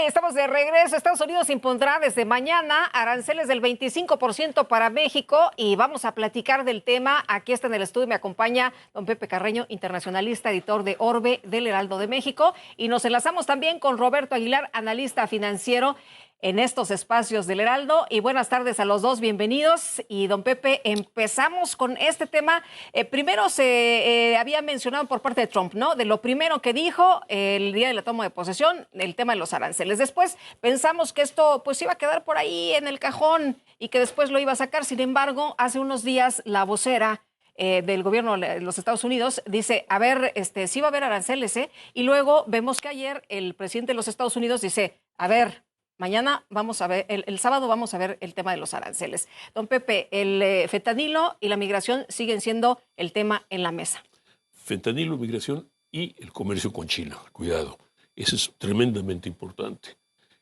estamos de regreso. Estados Unidos impondrá desde mañana aranceles del 25% para México y vamos a platicar del tema. Aquí está en el estudio, me acompaña don Pepe Carreño, internacionalista, editor de Orbe del Heraldo de México. Y nos enlazamos también con Roberto Aguilar, analista financiero en estos espacios del Heraldo. Y buenas tardes a los dos, bienvenidos. Y don Pepe, empezamos con este tema. Primero se había mencionado por parte de Trump, ¿no? De lo primero que dijo el día de la toma de posesión, el tema de los aranceles. Después pensamos que esto pues iba a quedar por ahí en el cajón y que después lo iba a sacar. Sin embargo, hace unos días la vocera del gobierno de los Estados Unidos dice, a ver, sí va a haber aranceles, ¿eh? Y luego vemos que ayer el presidente de los Estados Unidos dice, a ver, mañana vamos a ver, el sábado vamos a ver el tema de los aranceles. Don Pepe, el fentanilo y la migración siguen siendo el tema en la mesa. Fentanilo, migración y el comercio con China. Cuidado, eso es tremendamente importante.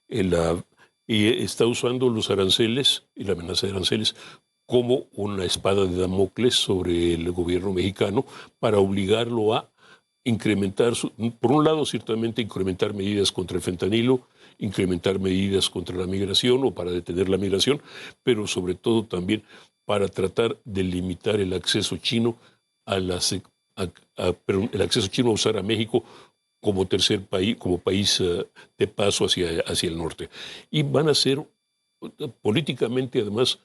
Y está usando los aranceles y la amenaza de aranceles como una espada de Damocles sobre el gobierno mexicano para obligarlo a incrementar, por un lado, ciertamente incrementar medidas contra el fentanilo, incrementar medidas contra la migración o para detener la migración, pero sobre todo también para tratar de limitar el acceso chino el acceso chino a usar a México como tercer país, como país de paso hacia el norte. Y van a ser, políticamente además,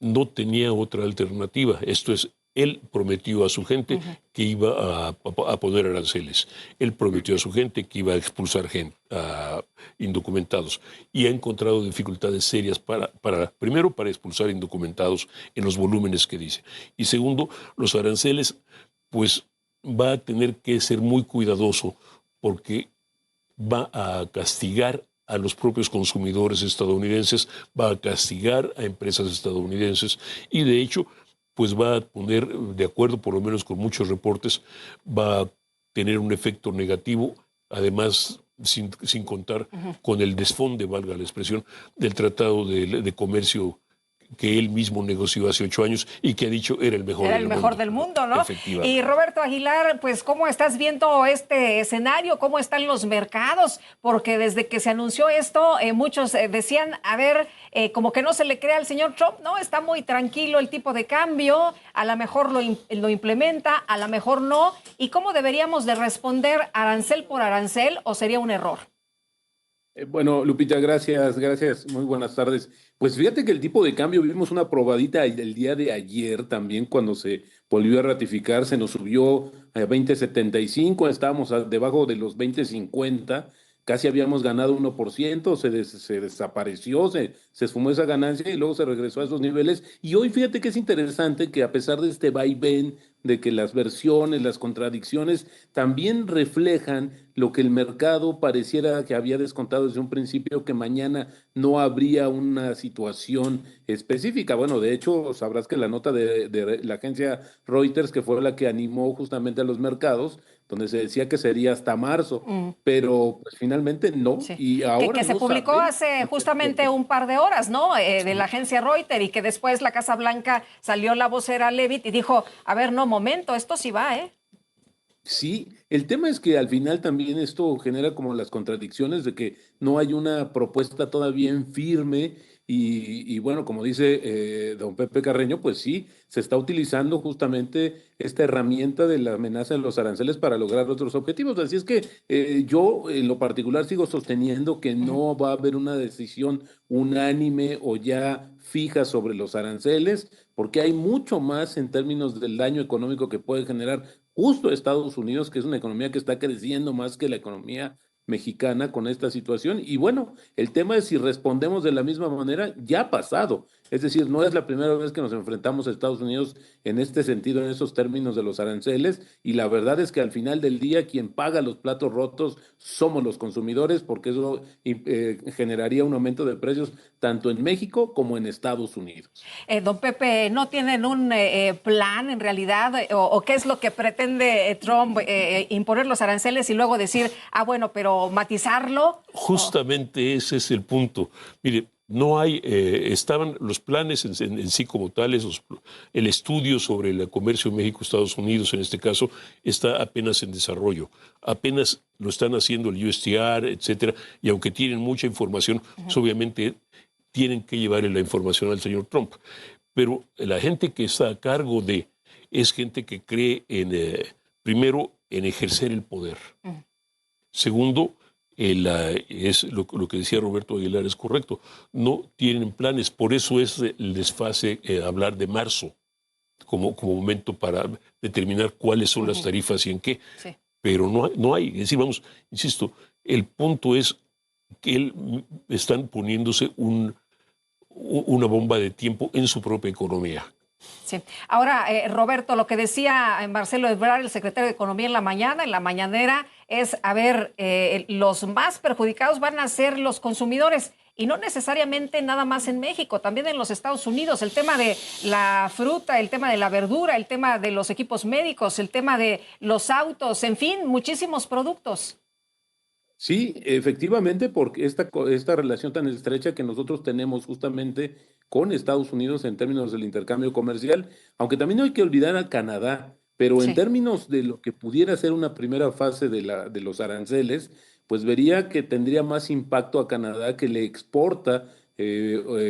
no tenía otra alternativa. Esto es, él prometió a su gente que iba a poner aranceles. Él prometió a su gente que iba a expulsar indocumentados. Y ha encontrado dificultades serias primero, para expulsar indocumentados en los volúmenes que dice. Y segundo, los aranceles, pues va a tener que ser muy cuidadoso porque va a castigar a los propios consumidores estadounidenses, va a castigar a empresas estadounidenses y de hecho pues va a poner, de acuerdo por lo menos con muchos reportes, va a tener un efecto negativo, además sin contar con el desfonde, valga la expresión, del Tratado de Comercio que él mismo negoció hace 8 años y que ha dicho era el mejor del mundo, ¿no? Efectivamente. Y Roberto Aguilar, pues, ¿cómo estás viendo este escenario? ¿Cómo están los mercados? Porque desde que se anunció esto, muchos decían, a ver, como que no se le cree al señor Trump, ¿no? Está muy tranquilo el tipo de cambio, a lo mejor lo implementa, a lo mejor no. ¿Y cómo deberíamos de responder arancel por arancel o sería un error? Bueno, Lupita, gracias, muy buenas tardes. Pues fíjate que el tipo de cambio, vimos una probadita el día de ayer también cuando se volvió a ratificar, se nos subió a 20.75, estábamos debajo de los 20.50, casi habíamos ganado 1%, se desapareció, se esfumó esa ganancia y luego se regresó a esos niveles. Y hoy fíjate que es interesante que a pesar de este vaivén, de que las versiones, las contradicciones también reflejan lo que el mercado pareciera que había descontado desde un principio, que mañana no habría una situación específica. Bueno, de hecho, sabrás que la nota de la agencia Reuters, que fue la que animó justamente a los mercados, donde se decía que sería hasta marzo, pero pues, finalmente no. Sí. Y ahora que se publicó hace justamente un par de horas, ¿no? De la agencia Reuters, y que después la Casa Blanca salió la vocera Leavitt y dijo, a ver, no, momento, esto sí va, ¿eh? Sí, el tema es que al final también esto genera como las contradicciones de que no hay una propuesta todavía en firme y bueno, como dice don Pepe Carreño, pues sí, se está utilizando justamente esta herramienta de la amenaza de los aranceles para lograr otros objetivos. Así es que yo en lo particular sigo sosteniendo que no va a haber una decisión unánime o ya fija sobre los aranceles, porque hay mucho más en términos del daño económico que puede generar justo Estados Unidos, que es una economía que está creciendo más que la economía mexicana con esta situación. Y bueno, el tema es si respondemos de la misma manera, ya ha pasado. Es decir, no es la primera vez que nos enfrentamos a Estados Unidos en este sentido, en esos términos de los aranceles, y la verdad es que al final del día quien paga los platos rotos somos los consumidores, porque eso generaría un aumento de precios tanto en México como en Estados Unidos. Don Pepe, ¿no tienen un plan en realidad o qué es lo que pretende Trump, imponer los aranceles y luego decir, bueno, pero matizarlo? Justamente ese es el punto. Mire, No hay, estaban los planes en sí como tales, el estudio sobre el comercio México-Estados Unidos, en este caso, está apenas en desarrollo. Apenas lo están haciendo el USTR, etcétera, y aunque tienen mucha información, pues obviamente tienen que llevarle la información al señor Trump. Pero la gente que está a cargo es gente que cree primero, en ejercer el poder. Segundo, es lo que decía Roberto Aguilar es correcto. No tienen planes, por eso es el desfase hablar de marzo como momento para determinar cuáles son las tarifas y en qué. Sí. Pero no hay. Es decir, vamos, insisto, el punto es que están poniéndose una bomba de tiempo en su propia economía. Sí. Ahora, Roberto, lo que decía Marcelo Ebrard, el secretario de Economía en la mañanera, es, los más perjudicados van a ser los consumidores y no necesariamente nada más en México, también en los Estados Unidos. El tema de la fruta, el tema de la verdura, el tema de los equipos médicos, el tema de los autos, en fin, muchísimos productos. Sí, efectivamente, porque esta relación tan estrecha que nosotros tenemos justamente con Estados Unidos en términos del intercambio comercial, aunque también no hay que olvidar a Canadá, pero en Sí. términos de lo que pudiera ser una primera fase de los aranceles, pues vería que tendría más impacto a Canadá, que le exporta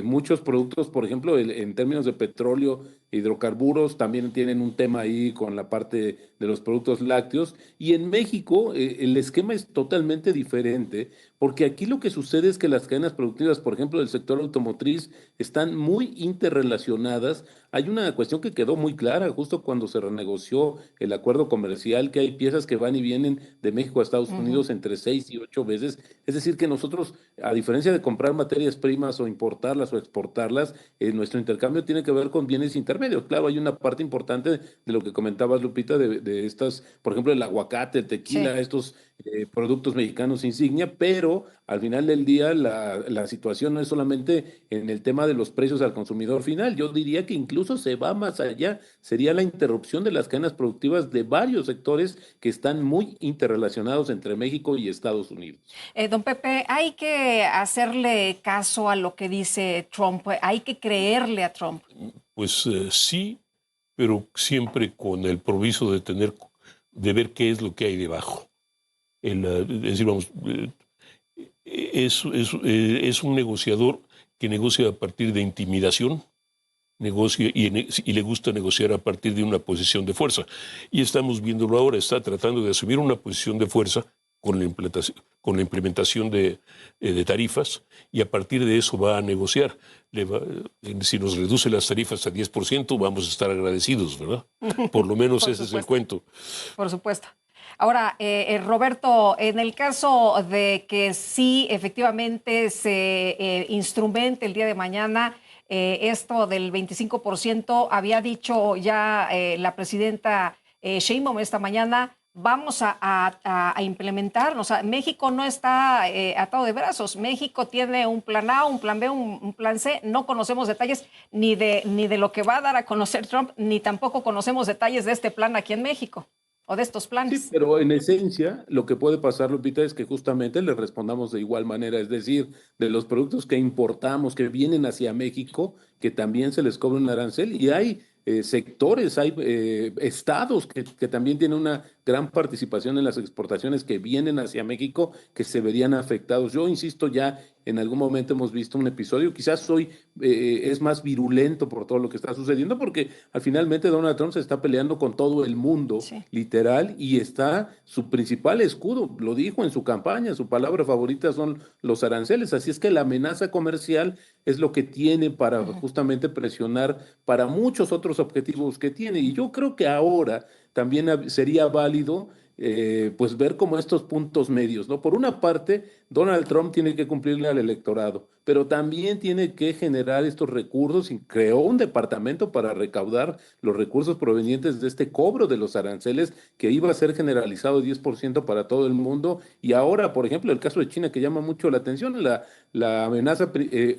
muchos productos, por ejemplo, en términos de petróleo, hidrocarburos, también tienen un tema ahí con la parte de los productos lácteos. Y en México el esquema es totalmente diferente, porque aquí lo que sucede es que las cadenas productivas, por ejemplo, del sector automotriz, están muy interrelacionadas. Hay una cuestión que quedó muy clara justo cuando se renegoció el acuerdo comercial, que hay piezas que van y vienen de México a Estados Unidos entre 6 y 8 veces. Es decir, que nosotros, a diferencia de comprar materias primas o importarlas o exportarlas, nuestro intercambio tiene que ver con bienes intermedios. Claro, hay una parte importante de lo que comentabas, Lupita, de estas, por ejemplo, el aguacate, el tequila, Sí. estos productos mexicanos insignia, pero al final del día la situación no es solamente en el tema de los precios al consumidor final. Yo diría que incluso se va más allá. Sería la interrupción de las cadenas productivas de varios sectores que están muy interrelacionados entre México y Estados Unidos. Don Pepe, hay que hacerle caso a lo que dice Trump, hay que creerle a Trump. Pues sí, pero siempre con el proviso de ver qué es lo que hay debajo. Es decir, vamos, es un negociador que negocia a partir de intimidación, negocia y le gusta negociar a partir de una posición de fuerza. Y estamos viéndolo ahora, está tratando de asumir una posición de fuerza con la implementación de tarifas, y a partir de eso va a negociar. Si nos reduce las tarifas a 10%, vamos a estar agradecidos, ¿verdad? Por lo menos ese es el cuento. Por supuesto. Ahora, Roberto, en el caso de que sí efectivamente se instrumente el día de mañana esto del 25%, había dicho ya la presidenta Sheinbaum esta mañana, vamos a implementar. O sea, México no está atado de brazos. México tiene un plan A, un plan B, un plan C. No conocemos detalles ni de lo que va a dar a conocer Trump, ni tampoco conocemos detalles de este plan aquí en México o de estos planes. Sí, pero en esencia lo que puede pasar, Lupita, es que justamente le respondamos de igual manera, es decir, de los productos que importamos, que vienen hacia México, que también se les cobra un arancel, y hay sectores, hay estados que también tienen una gran participación en las exportaciones que vienen hacia México, que se verían afectados. Yo insisto, ya en algún momento hemos visto un episodio, quizás hoy es más virulento por todo lo que está sucediendo, porque al finalmente Donald Trump se está peleando con todo el mundo, Sí. literal, y está su principal escudo, lo dijo en su campaña, su palabra favorita son los aranceles, así es que la amenaza comercial es lo que tiene para justamente presionar para muchos otros objetivos que tiene, y yo creo que ahora también sería válido pues ver como estos puntos medios, ¿no? Por una parte, Donald Trump tiene que cumplirle al electorado, pero también tiene que generar estos recursos y creó un departamento para recaudar los recursos provenientes de este cobro de los aranceles que iba a ser generalizado 10% para todo el mundo. Y ahora, por ejemplo, el caso de China que llama mucho la atención, la amenaza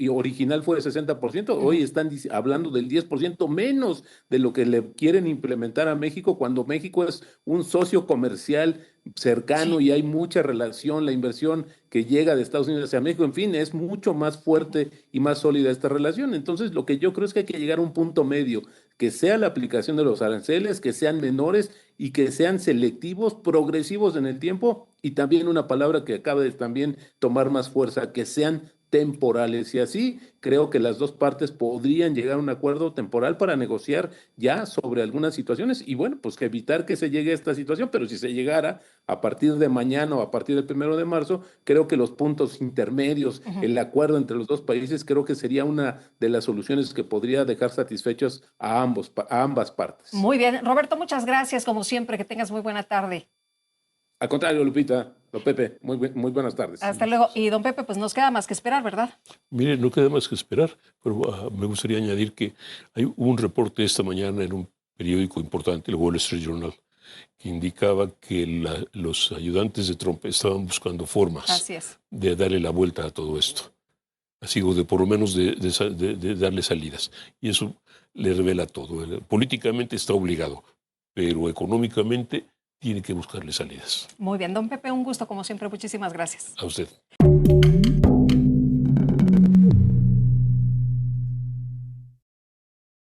original fue de 60%, hoy están hablando del 10% menos de lo que le quieren implementar a México, cuando México es un socio comercial cercano y hay mucha relación, la inversión que llega de Estados Unidos hacia México, en fin, es mucho más fuerte y más sólida esta relación. Entonces, lo que yo creo es que hay que llegar a un punto medio, que sea la aplicación de los aranceles, que sean menores y que sean selectivos, progresivos en el tiempo, y también una palabra que acaba de también tomar más fuerza, que sean temporales. Y así creo que las dos partes podrían llegar a un acuerdo temporal para negociar ya sobre algunas situaciones y bueno, pues que evitar que se llegue a esta situación, pero si se llegara a partir de mañana o a partir del 1 de marzo, creo que los puntos intermedios, el acuerdo entre los dos países, creo que sería una de las soluciones que podría dejar satisfechos a ambas partes. Muy bien. Roberto, muchas gracias, como siempre. Que tengas muy buena tarde. Al contrario, Lupita, don Pepe, muy buenas tardes. Hasta luego. Y don Pepe, pues nos queda más que esperar, ¿verdad? Mire, no queda más que esperar, pero me gustaría añadir que hubo un reporte esta mañana en un periódico importante, el Wall Street Journal, que indicaba que los ayudantes de Trump estaban buscando formas de darle la vuelta a todo esto. Así de por lo menos de darle salidas. Y eso le revela todo. Políticamente está obligado, pero económicamente tiene que buscarle salidas. Muy bien, don Pepe, un gusto como siempre. Muchísimas gracias. A usted.